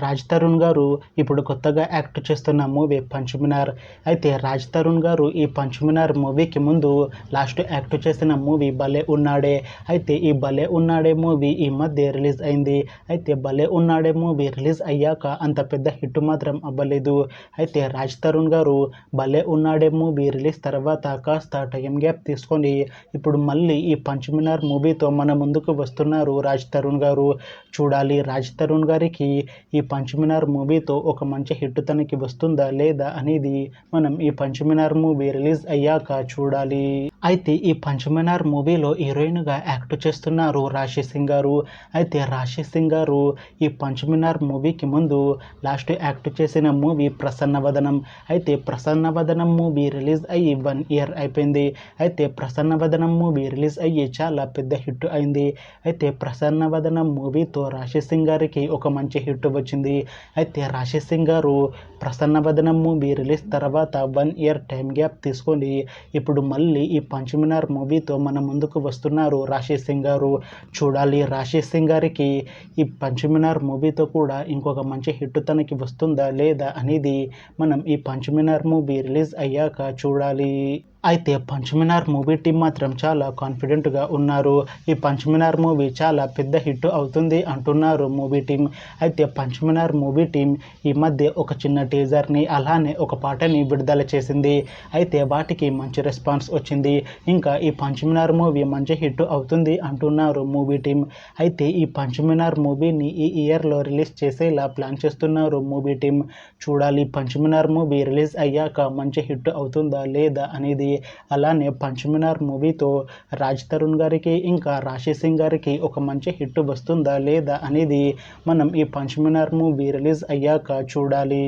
రాజ్ తరుణ్ గారు ఇప్పుడు కొత్తగా యాక్ట్ చేస్తున్న మూవీ పంచమినార్. అయితే రాజ్ తరుణ్ గారు ఈ పంచమినార్ మూవీకి ముందు లాస్ట్ యాక్ట్ చేసిన మూవీ భలే ఉన్నాడే. అయితే ఈ భలే ఉన్నాడే మూవీ ఈ మధ్య రిలీజ్ అయింది. అయితే భలే ఉన్నాడే మూవీ రిలీజ్ అయ్యాక అంత పెద్ద హిట్ మాత్రం అవ్వలేదు. అయితే రాజ్ తరుణ్ గారు భలే ఉన్నాడే మూవీ రిలీజ్ తర్వాత కాస్త టైం గ్యాప్ తీసుకొని ఇప్పుడు మళ్ళీ ఈ పంచమినార్ మూవీతో మన ముందుకు వస్తున్నారు రాజ్ తరుణ్ గారు. చూడాలి రాజ్ తరుణ్ గారికి ఈ పంచమినార్ మూవీతో ఒక మంచి హిట్ తనకి వస్తుందా లేదా అనేది మనం ఈ పంచమినార్ మూవీ రిలీజ్ అయ్యాక చూడాలి. అయితే ఈ పంచమినార్ మూవీలో హీరోయిన్గా యాక్ట్ చేస్తున్నారు రాశి సింగ్ గారు. అయితే రాశి సింగ్ గారు ఈ పంచమినార్ మూవీకి ముందు లాస్ట్ యాక్ట్ చేసిన మూవీ ప్రసన్నవదనం. అయితే ప్రసన్నవదనం మూవీ రిలీజ్ అయ్యి 1 year అయిపోయింది. అయితే ప్రసన్నవదనం మూవీ రిలీజ్ అయ్యి చాలా పెద్ద హిట్ అయింది. అయితే ప్రసన్నవదనం మూవీతో రాశి సింగ్ గారికి ఒక మంచి హిట్ వచ్చింది. అయితే రాశి సింగ్ గారు ప్రసన్నవదనం మూవీ రిలీజ్ తర్వాత 1 year టైం గ్యాప్ తీసుకొని ఇప్పుడు మళ్ళీ ఈ పంచమినార్ మూవీతో మన ముందుకు వస్తున్నారు రాశి సింగ్ గారు. చూడాలి రాశి సింగ్ గారికి ఈ పంచమినార్ మూవీతో కూడా ఇంకొక మంచి హిట్ తనకి వస్తుందా లేదా అనేది మనం ఈ పంచమినార్ మూవీ రిలీజ్ అయ్యాక చూడాలి. అయితే పంచమినార్ మూవీ టీం మాత్రం చాలా కాన్ఫిడెంట్గా ఉన్నారు. ఈ పంచమినార్ మూవీ చాలా పెద్ద హిట్ అవుతుంది అంటున్నారు మూవీ టీం. అయితే పంచమినార్ మూవీ టీం ఈ మధ్య ఒక చిన్న టీజర్ని అలానే ఒక పాటని విడుదల చేసింది. అయితే వాటికి మంచి రెస్పాన్స్ వచ్చింది. ఇంకా ఈ పంచమినార్ మూవీ మంచి హిట్ అవుతుంది అంటున్నారు మూవీ టీం. అయితే ఈ పంచమినార్ మూవీని ఈ ఇయర్లో రిలీజ్ చేసేలా ప్లాన్ చేస్తున్నారు మూవీ టీం. చూడాలి పంచమినార్ మూవీ రిలీజ్ అయ్యాక మంచి హిట్ అవుతుందా లేదా అనేది. అలానే పంచమినార్ మూవీతో రాజ్ తరుణ్ గారికి ఇంకా రాశి సింగ్ గారికి ఒక మంచి హిట్ వస్తుందా లేదా అనేది మనం ఈ పంచమినార్ మూవీ రిలీజ్ అయ్యాక చూడాలి.